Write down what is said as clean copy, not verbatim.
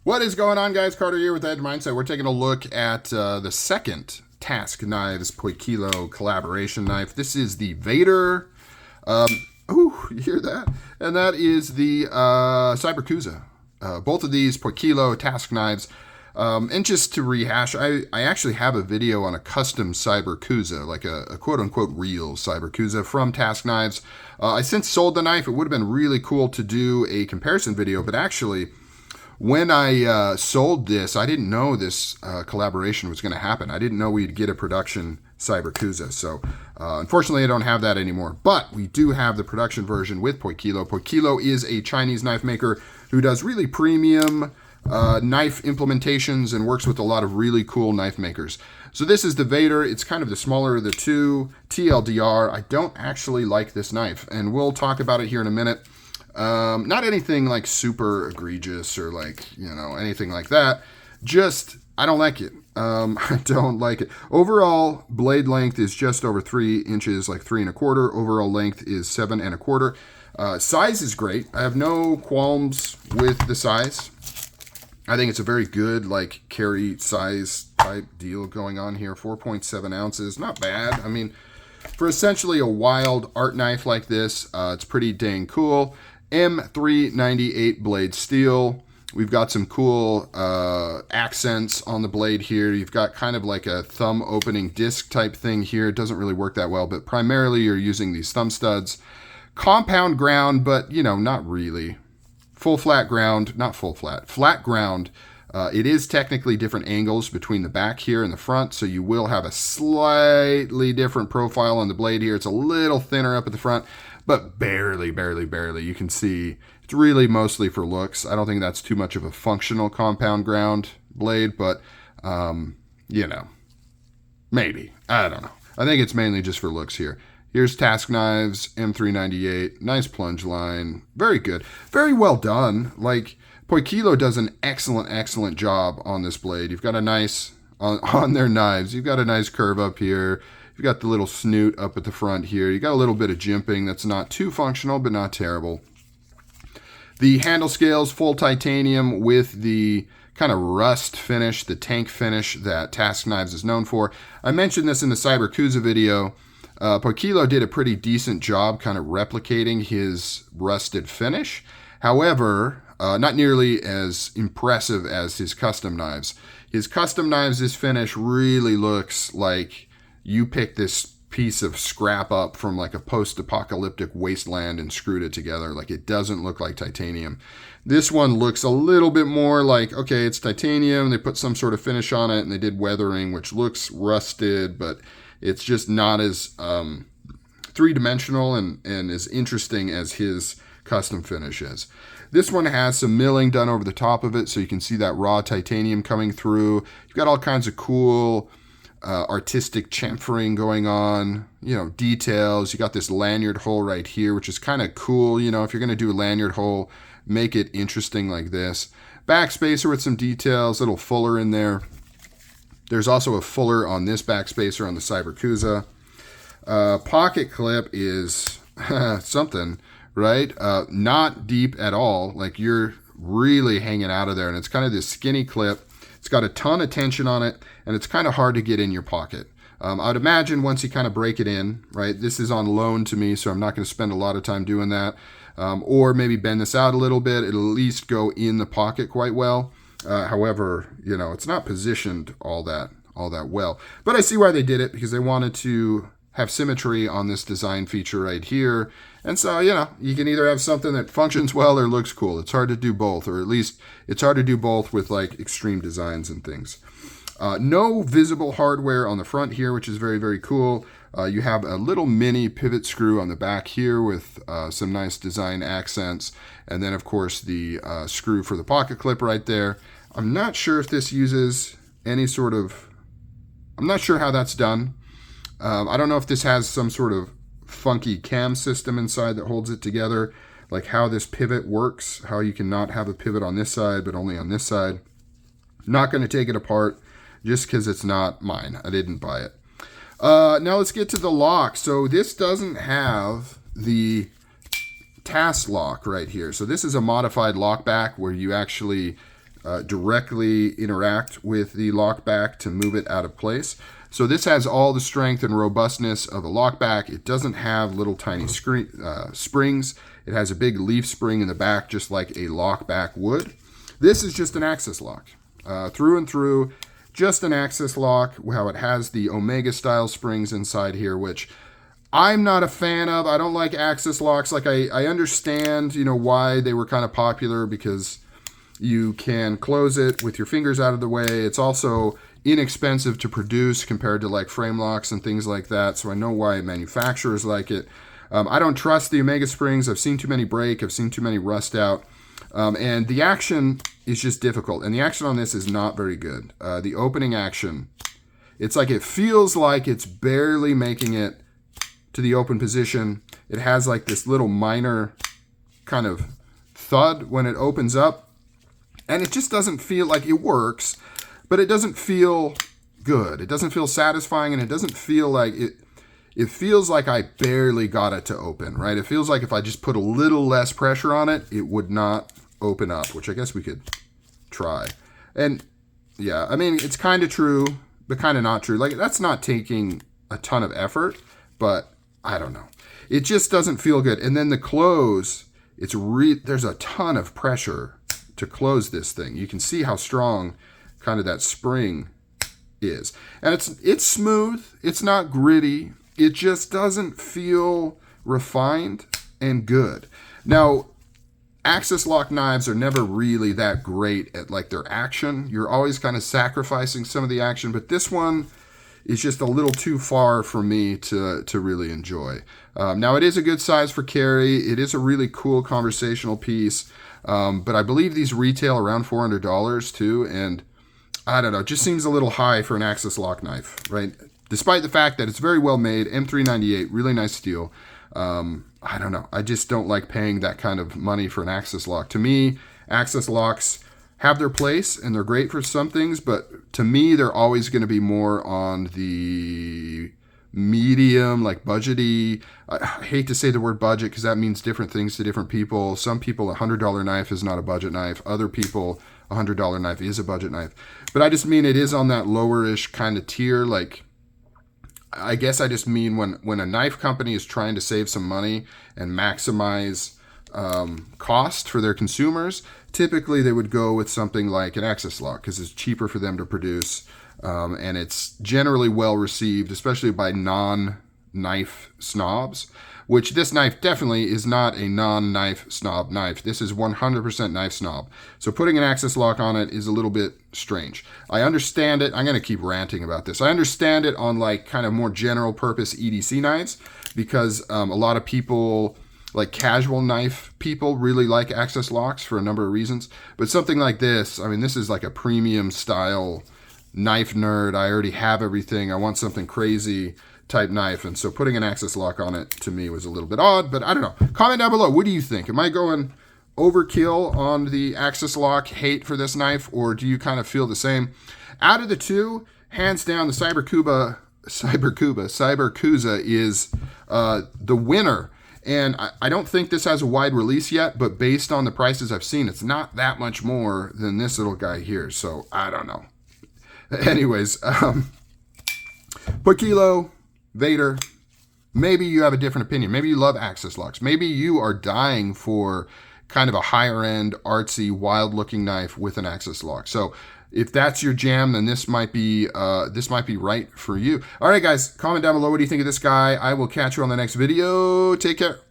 What is going on, guys? Carter here with Edge Mindset. We're taking a look at the second Task Knives Poikilo collaboration knife. This is the Vader. You hear that? And that is the Cyberkuza. Both of these Poikilo Task Knives. And just to rehash, I actually have a video on a custom Cyberkuza, like a quote-unquote real Cyberkuza from Task Knives. I since sold the knife. It would have been really cool to do a comparison video, but actually, when I sold this, I didn't know this collaboration was going to happen. I didn't know we'd get a production Cyberkuza. So unfortunately, I don't have that anymore. But we do have the production version with Poikilo. Poikilo is a Chinese knife maker who does really premium knife implementations and works with a lot of really cool knife makers. So this is the Vader. It's kind of the smaller of the two. TLDR, I don't actually like this knife, and we'll talk about it here in a minute. Not anything like super egregious or like, anything like that. Just, I don't like it. I don't like it. Overall, blade length is just over 3 inches, like 3 1/4. Overall length is 7 1/4. Size is great. I have no qualms with the size. I think it's a very good, like, carry size type deal going on here. 4.7 ounces, not bad. I mean, for essentially a wild art knife like this, it's pretty dang cool. M398 blade steel. We've got some cool accents on the blade here. You've got kind of like a thumb opening disc type thing here. It doesn't really work that well, but primarily you're using these thumb studs. Compound ground, but not really. Full flat ground, not full flat, flat ground. It is technically different angles between the back here and the front, so you will have a slightly different profile on the blade here. It's a little thinner up at the front, but barely. You can see it's really mostly for looks. I don't think that's too much of a functional compound ground blade, but, maybe. I don't know. I think it's mainly just for looks here. Here's Task Knives, M398, nice plunge line, very good, very well done. Like, Poikilo does an excellent job on this blade. You've got a nice, on their knives, you've got a nice curve up here. You've got the little snoot up at the front here. You got a little bit of jimping that's not too functional, but not terrible. The handle scales, full titanium with the kind of rust finish, the tank finish that Task Knives is known for. I mentioned this in the Cyberkuza video. Poikilo did a pretty decent job kind of replicating his rusted finish. However, not nearly as impressive as his custom knives. His custom knives, this finish really looks like you picked this piece of scrap up from like a post-apocalyptic wasteland and screwed it together. Like, it doesn't look like titanium. This one looks a little bit more like, okay, it's titanium. They put some sort of finish on it and they did weathering, which looks rusted, but it's just not as three-dimensional and as interesting as his custom finish is. This one has some milling done over the top of it, so you can see that raw titanium coming through. You've got all kinds of cool artistic chamfering going on, details. You got this lanyard hole right here, which is kind of cool. If you're going to do a lanyard hole, make it interesting like this. Backspacer with some details, a little fuller in there. There's also a fuller on this backspacer on the Cyberkuza. Pocket clip is something, right? Not deep at all. Like, you're really hanging out of there, and it's kind of this skinny clip. It's got a ton of tension on it, and it's kind of hard to get in your pocket. I would imagine once you kind of break it in, right? This is on loan to me, so I'm not going to spend a lot of time doing that. Or maybe bend this out a little bit. It'll at least go in the pocket quite well. However, it's not positioned all that well. But I see why they did it, because they wanted to have symmetry on this design feature right here. And so, you can either have something that functions well or looks cool. It's hard to do both, or at least it's hard to do both with like extreme designs and things. No visible hardware on the front here, which is very cool. You have a little mini pivot screw on the back here with some nice design accents. And then, of course, the screw for the pocket clip right there. I'm not sure if this uses any sort of... I'm not sure how that's done. I don't know if this has some sort of funky cam system inside that holds it together, like how this pivot works, how you cannot have a pivot on this side, but only on this side. Not going to take it apart just because it's not mine. I didn't buy it. Now let's get to the lock. So this doesn't have the task lock right here. So this is a modified lock back where you actually directly interact with the lockback to move it out of place. So this has all the strength and robustness of a lockback. It doesn't have little tiny springs. It has a big leaf spring in the back, just like a lockback would. This is just an access lock. Through and through, just an access lock. How it has the Omega style springs inside here, which I'm not a fan of. I don't like access locks. Like I understand, you know, why they were kind of popular, because you can close it with your fingers out of the way. It's also inexpensive to produce compared to like frame locks and things like that. So I know why manufacturers like it. I don't trust the Omega springs. I've seen too many break. I've seen too many rust out. And the action is just difficult. And the action on this is not very good. The opening action, it's like it feels like it's barely making it to the open position. It has like this little minor kind of thud when it opens up. And it just doesn't feel like it works. But it doesn't feel good. It doesn't feel satisfying, and it doesn't feel like it. It feels like I barely got it to open, right? It feels like if I just put a little less pressure on it, it would not open up, which I guess we could try. And yeah, I mean, it's kind of true, but kind of not true. Like, that's not taking a ton of effort, but I don't know. It just doesn't feel good. And then the close, there's a ton of pressure to close this thing. You can see how strong kind of that spring is. And it's smooth. It's not gritty. It just doesn't feel refined and good. Now, access lock knives are never really that great at like their action. You're always kind of sacrificing some of the action, but this one is just a little too far for me to really enjoy. Now, it is a good size for carry. It is a really cool conversational piece, but I believe these retail around $400 too, and I don't know, it just seems a little high for an access lock knife, right? Despite the fact that it's very well made, M398, really nice steel. I don't know, I just don't like paying that kind of money for an access lock. To me, access locks have their place and they're great for some things, but to me, they're always going to be more on the medium, like budgety. I hate to say the word budget because that means different things to different people. Some people, a $100 knife is not a budget knife. Other people, a $100 knife is a budget knife. But I just mean it is on that lowerish kind of tier. Like, I guess I just mean when a knife company is trying to save some money and maximize cost for their consumers, typically they would go with something like an access lock because it's cheaper for them to produce, and it's generally well received, especially by non-knife snobs, which this knife definitely is not a non-knife snob knife. This is 100% knife snob. So putting an access lock on it is a little bit strange. I understand it. I'm going to keep ranting about this. I understand it on like kind of more general purpose EDC knives because a lot of people, like casual knife people, really like access locks for a number of reasons. But something like this, I mean, this is like a premium style knife nerd. I already have everything. I want something crazy type knife, and so putting an access lock on it to me was a little bit odd, but I don't know. Comment down below, what do you think? Am I going overkill on the access lock hate for this knife, or do you kind of feel the same? Out of the two, hands down, the Cyberkuza is the winner. And I don't think this has a wide release yet, but based on the prices I've seen, it's not that much more than this little guy here, so I don't know. Anyways, Poikilo, Vader, maybe you have a different opinion. Maybe you love access locks. Maybe you are dying for kind of a higher end, artsy, wild looking knife with an access lock. So if that's your jam, then this might be right for you. All right, guys, comment down below. What do you think of this guy? I will catch you on the next video. Take care.